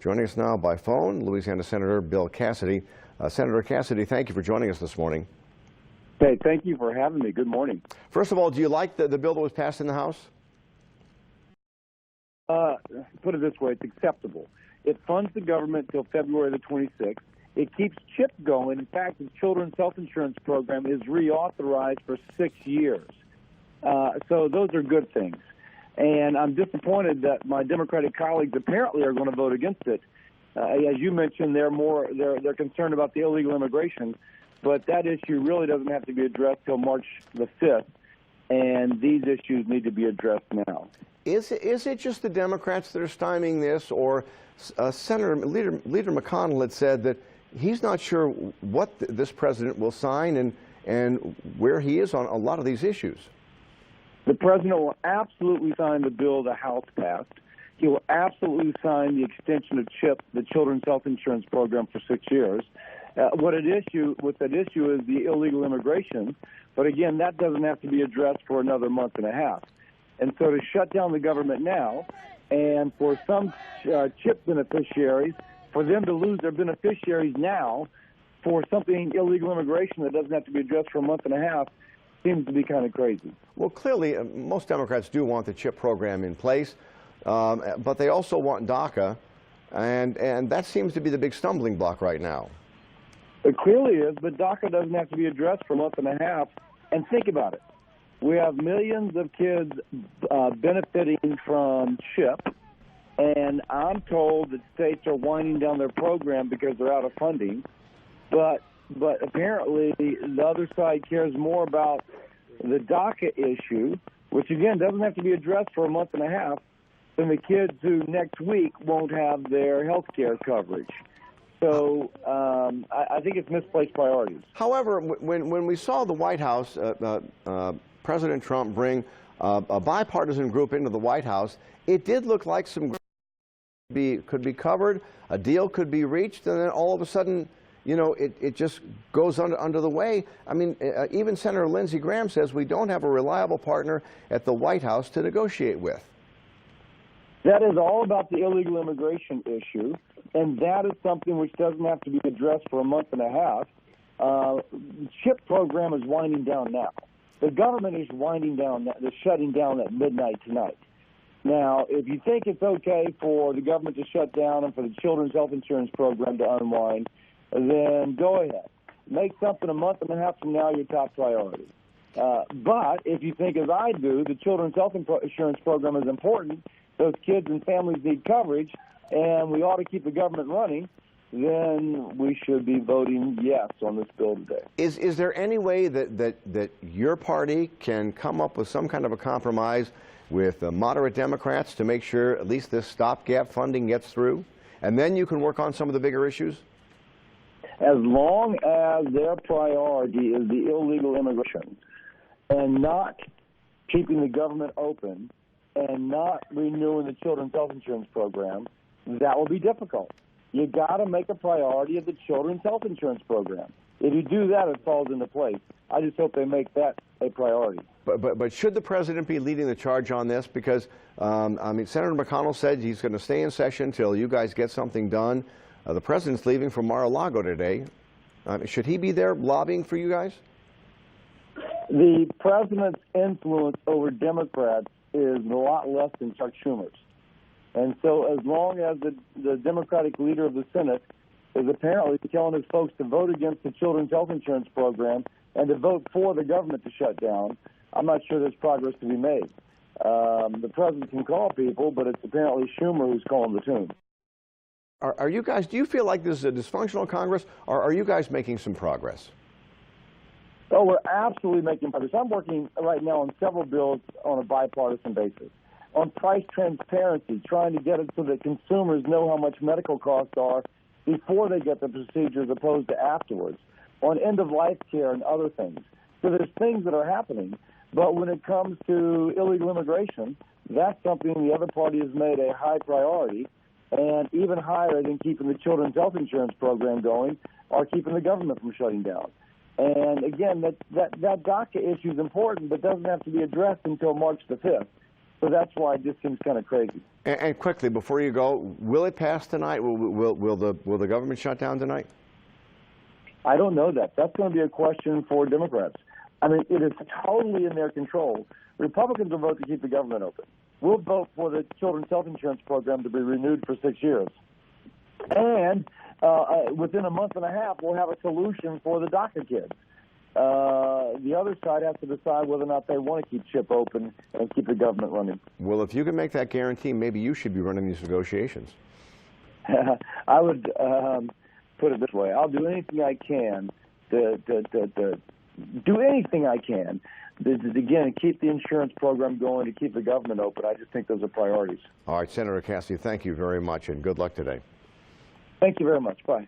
Joining us now by phone, Louisiana Senator Bill Cassidy. Senator Cassidy, thank you for joining us this morning. Hey, thank you for having me. Good morning. First of all, do you like the bill that was passed in the House? Put it this way, it's acceptable. It funds the government until February the 26th. It keeps CHIP going. In fact, the Children's Health Insurance Program is reauthorized for 6 years. So those are good things. And I'm disappointed that my Democratic colleagues apparently are going to vote against it. As you mentioned, they're concerned about the illegal immigration, but that issue really doesn't have to be addressed till March the 5th, and these issues need to be addressed now. Is it just the Democrats that are stymieing this, or Leader McConnell had said that he's not sure what this president will sign and where he is on a lot of these issues? The president will absolutely sign the bill the House passed. He will absolutely sign the extension of CHIP, the Children's Health Insurance Program, for 6 years. What that issue is the illegal immigration, but again, that doesn't have to be addressed for another month and a half. And so to shut down the government now, and for some CHIP beneficiaries, for them to lose their beneficiaries now for something illegal immigration that doesn't have to be addressed for a month and a half, seems to be kind of crazy. Well, clearly, most Democrats do want the CHIP program in place, but they also want DACA, and that seems to be the big stumbling block right now. It clearly is, but DACA doesn't have to be addressed for a month and a half. And think about it. We have millions of kids benefiting from CHIP, and I'm told that states are winding down their program because they're out of funding, but apparently the other side cares more about the DACA issue, which again doesn't have to be addressed for a month and a half, than the kids who next week won't have their health care coverage. So I think it's misplaced priorities. However, when we saw the White House, President Trump bring a bipartisan group into the White House, it did look like some could be covered, a deal could be reached, and then all of a sudden, you know, it just goes under the way. I mean, even Senator Lindsey Graham says we don't have a reliable partner at the White House to negotiate with. That is all about the illegal immigration issue, and that is something which doesn't have to be addressed for a month and a half. The CHIP program is winding down now. The government is winding down, they're shutting down at midnight tonight. Now, if you think it's okay for the government to shut down and for the Children's Health Insurance Program to unwind, then go ahead. Make something a month and a half from now your top priority. But if you think, as I do, the Children's Health Insurance Program is important, those kids and families need coverage, and we ought to keep the government running, then we should be voting yes on this bill today. Is there any way that your party can come up with some kind of a compromise with moderate Democrats to make sure at least this stopgap funding gets through, and then you can work on some of the bigger issues? As long as their priority is the illegal immigration and not keeping the government open and not renewing the Children's Health Insurance Program, that will be difficult. You got to make a priority of the Children's Health Insurance Program. If you do that, it falls into place. I just hope they make that a priority. But should the president be leading the charge on this? Because, I mean, Senator McConnell said he's going to stay in session until you guys get something done. The president's leaving for Mar-a-Lago today. Should he be there lobbying for you guys? The president's influence over Democrats is a lot less than Chuck Schumer's. And so as long as the Democratic leader of the Senate is apparently telling his folks to vote against the Children's Health Insurance Program and to vote for the government to shut down, I'm not sure there's progress to be made. The president can call people, but it's apparently Schumer who's calling the tune. Are you guys, do you feel like this is a dysfunctional Congress, or are you guys making some progress? Oh, we're absolutely making progress. I'm working right now on several bills on a bipartisan basis. On price transparency, trying to get it so that consumers know how much medical costs are before they get the procedure as opposed to afterwards. On end-of-life care and other things. So there's things that are happening, but when it comes to illegal immigration, that's something the other party has made a high priority, and even higher than keeping the Children's Health Insurance Program going or keeping the government from shutting down. And again, that DACA issue is important, but doesn't have to be addressed until March the 5th. So that's why it just seems kind of crazy. And quickly, before you go, will it pass tonight? Will the government shut down tonight? I don't know that. That's going to be a question for Democrats. I mean, it is totally in their control. Republicans will vote to keep the government open. We'll vote for the children's health insurance program to be renewed for 6 years. And within a month and a half, we'll have a solution for the DACA kids. The other side has to decide whether or not they want to keep CHIP open and keep the government running. Well, if you can make that guarantee, maybe you should be running these negotiations. I would put it this way. I'll do anything I can to again, keep the insurance program going, to keep the government open. I just think those are priorities. All right, Senator Cassidy, thank you very much, and good luck today. Thank you very much. Bye.